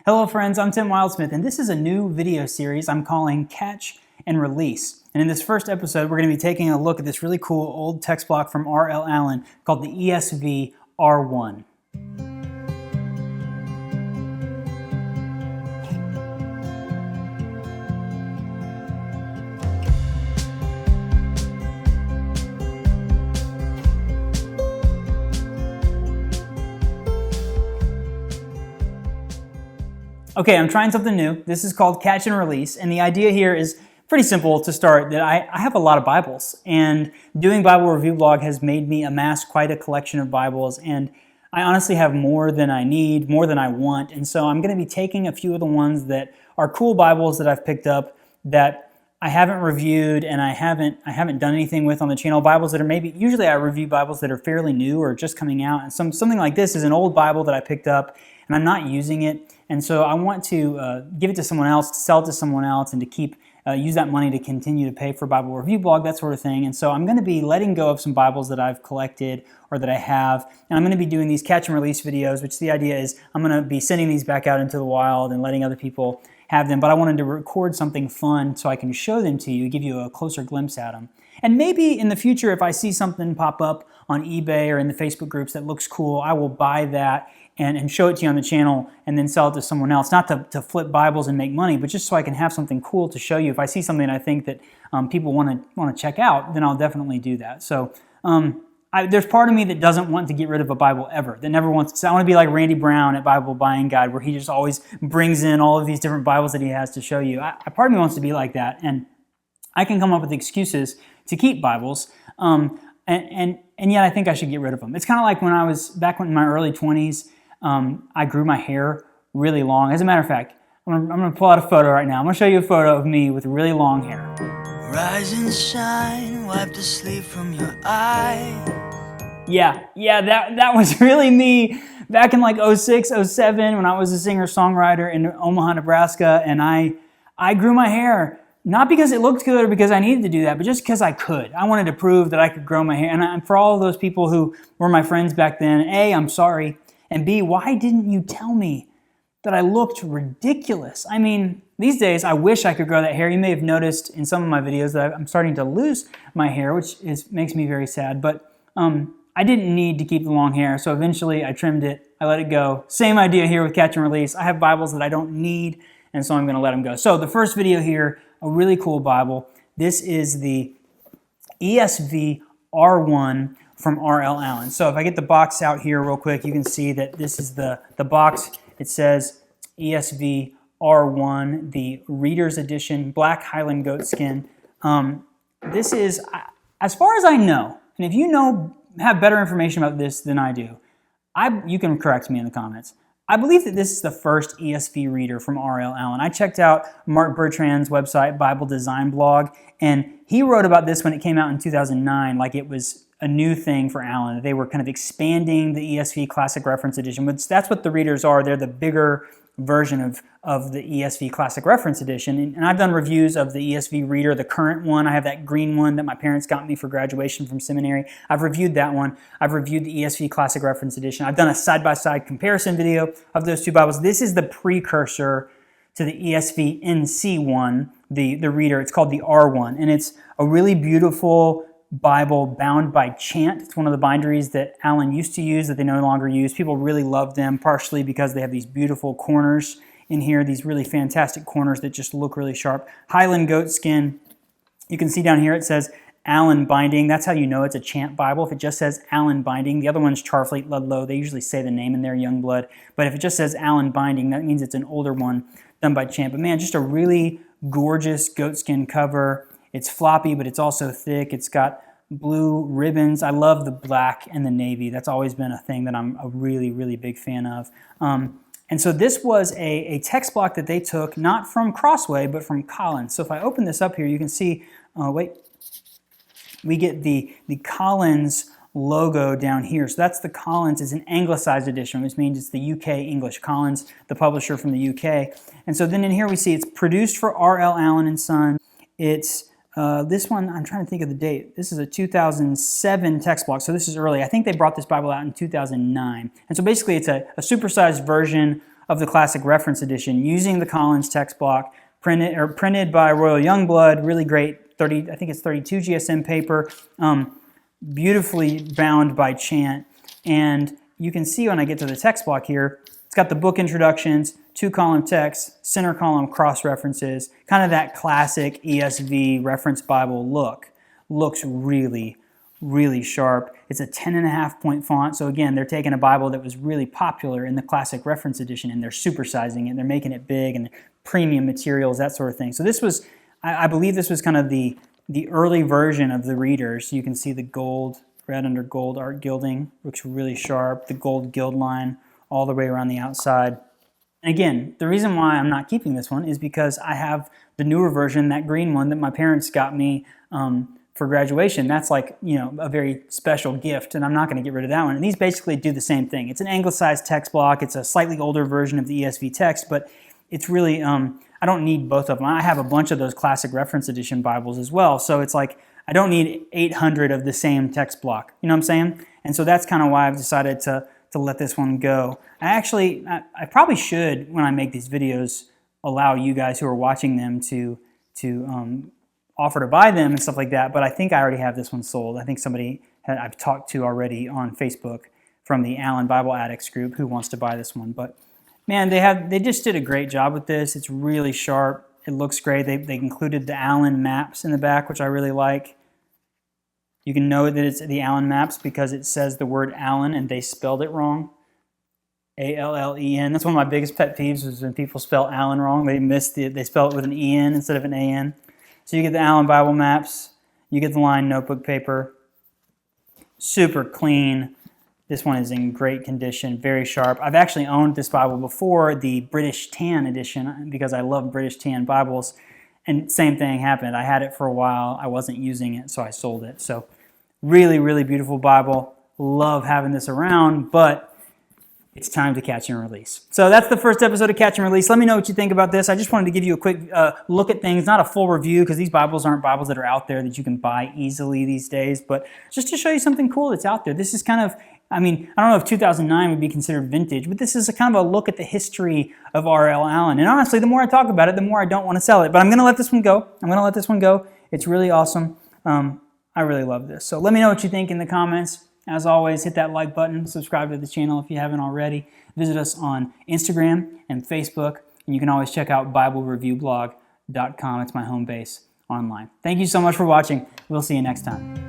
Hello friends, I'm Tim WIldsmith, and this is a new video series I'm calling Catch and Release. And in this first episode, we're going to be taking a look at this really cool old text block from R.L. Allan called the ESV R1. Okay, I'm trying something new. This is called Catch and Release, and the idea here is pretty simple to start, that I have a lot of Bibles, and doing Bible review blog has made me amass quite a collection of Bibles, and I honestly have more than I need, more than I want, and so I'm going to be taking a few of the ones that are cool Bibles that I've picked up that I haven't reviewed and I haven't done anything with on the channel. Bibles that are usually I review Bibles that are fairly new or just coming out, and something like this is an old Bible that I picked up and I'm not using it, and so I want to give it to someone else, to sell it to someone else, and to keep use that money to continue to pay for Bible review blog, that sort of thing. And so I'm going to be letting go of some Bibles that I've collected or that I have, and I'm going to be doing these catch and release videos, which the idea is I'm going to be sending these back out into the wild and letting other people have them, but I wanted to record something fun so I can show them to you, give you a closer glimpse at them. And maybe in the future, if I see something pop up on eBay or in the Facebook groups that looks cool, I will buy that and show it to you on the channel and then sell it to someone else. Not to flip Bibles and make money, but just so I can have something cool to show you. If I see something I think that people want to check out, then I'll definitely do that. So there's part of me that doesn't want to get rid of a Bible ever, that never wants to. I want to be like Randy Brown at Bible Buying Guide, where he just always brings in all of these different Bibles that he has to show you. Part of me wants to be like that, and I can come up with excuses to keep Bibles, and yet I think I should get rid of them. It's kind of like when I was back in my early 20s, I grew my hair really long. As a matter of fact, I'm going to pull out a photo right now. I'm going to show you a photo of me with really long hair. Rise and shine, wipe the sleep from your eye. Yeah, that was really me back in like 06, 07 when I was a singer-songwriter in Omaha, Nebraska, and I grew my hair. Not because it looked good or because I needed to do that, but just because I could. I wanted to prove that I could grow my hair. And for all of those people who were my friends back then, A, I'm sorry, and B, why didn't you tell me that I looked ridiculous? I mean, these days, I wish I could grow that hair. You may have noticed in some of my videos that I'm starting to lose my hair, which makes me very sad, but I didn't need to keep the long hair, so eventually I trimmed it, I let it go. Same idea here with Catch and Release. I have Bibles that I don't need, and so I'm going to let them go. So the first video here, a really cool Bible. This is the ESV R1 from R.L. Allan. So if I get the box out here real quick, you can see that this is the box. It says ESV R1, the Reader's Edition, black Highland goatskin. This is, as far as I know, and if you have better information about this than I do, you can correct me in the comments. I believe that this is the first ESV reader from R.L. Allan. I checked out Mark Bertrand's website, Bible Design Blog, and he wrote about this when it came out in 2009, like it was a new thing for Allan. They were kind of expanding the ESV Classic Reference Edition, which that's what the readers are. They're the bigger version of the ESV Classic Reference Edition. And I've done reviews of the ESV Reader, the current one. I have that green one that my parents got me for graduation from seminary. I've reviewed that one. I've reviewed the ESV Classic Reference Edition. I've done a side-by-side comparison video of those two Bibles. This is the precursor to the ESV NC1, the reader. It's called the R1, and it's a really beautiful Bible bound by chant. It's one of the binderies that Allan used to use that they no longer use. People really love them, partially because they have these beautiful corners in here, these really fantastic corners that just look really sharp. Highland goatskin. You can see down here it says Allan binding. That's how you know it's a chant Bible. If it just says Allan binding, the other one's Charfleet Ludlow. They usually say the name in there, Youngblood. But if it just says Allan binding, that means it's an older one done by chant. But man, just a really gorgeous goatskin cover. It's floppy, but it's also thick. It's got blue ribbons. I love the black and the navy. That's always been a thing that I'm a really, really big fan of. And so this was a text block that they took, not from Crossway, but from Collins. So if I open this up here, you can see, we get the Collins logo down here. So that's the Collins. It's an anglicized edition, which means it's the UK English. Collins, the publisher from the UK. And so then in here we see it's produced for R.L. Allan and Son. It's this one, I'm trying to think of the date. This is a 2007 text block, so this is early. I think they brought this Bible out in 2009. And so basically it's a supersized version of the Classic Reference Edition using the Collins text block, printed by Royal Youngblood. Really great, I think it's 32 GSM paper, beautifully bound by Chant. And you can see when I get to the text block here, it's got the book introductions, 2-column text, center column cross references, kind of that classic ESV reference Bible look. Looks really, really sharp. It's a 10.5 point font. So again, they're taking a Bible that was really popular in the Classic Reference Edition and they're supersizing it. They're making it big and premium materials, that sort of thing. So this was, I believe this was kind of the early version of the readers. You can see the gold, red under gold art gilding, looks really sharp. The gold gild line all the way around the outside. And again, the reason why I'm not keeping this one is because I have the newer version, that green one that my parents got me for graduation. That's like, a very special gift, and I'm not going to get rid of that one. And these basically do the same thing. It's an anglicized text block. It's a slightly older version of the ESV text, but it's really, I don't need both of them. I have a bunch of those Classic Reference Edition Bibles as well, so it's like I don't need 800 of the same text block. You know what I'm saying? And so that's kind of why I've decided to let this one go. I probably should, when I make these videos, allow you guys who are watching them to offer to buy them and stuff like that, but I think I already have this one sold. I think somebody I've talked to already on Facebook from the Allan Bible Addicts group who wants to buy this one. But man, they just did a great job with this. It's really sharp. It looks great. They included the Allan maps in the back, which I really like. You can know that it's the Allan maps because it says the word Allan and they spelled it wrong. A-L-L-E-N. That's one of my biggest pet peeves is when people spell Allan wrong. They spell it with an E-N instead of an A-N. So you get the Allan Bible maps. You get the lined notebook paper. Super clean. This one is in great condition, very sharp. I've actually owned this Bible before, the British Tan edition, because I love British Tan Bibles. And same thing happened. I had it for a while. I wasn't using it, so I sold it. So really, really beautiful Bible. Love having this around, but it's time to catch and release. So that's the first episode of Catch and Release. Let me know what you think about this. I just wanted to give you a quick look at things, not a full review, because these Bibles aren't Bibles that are out there that you can buy easily these days, but just to show you something cool that's out there. This is kind of, I don't know if 2009 would be considered vintage, but this is a kind of a look at the history of R.L. Allan. And honestly, the more I talk about it, the more I don't want to sell it. But I'm going to let this one go. It's really awesome. I really love this. So let me know what you think in the comments. As always, hit that like button, subscribe to the channel if you haven't already. Visit us on Instagram and Facebook, and you can always check out BibleReviewBlog.com. It's my home base online. Thank you so much for watching. We'll see you next time.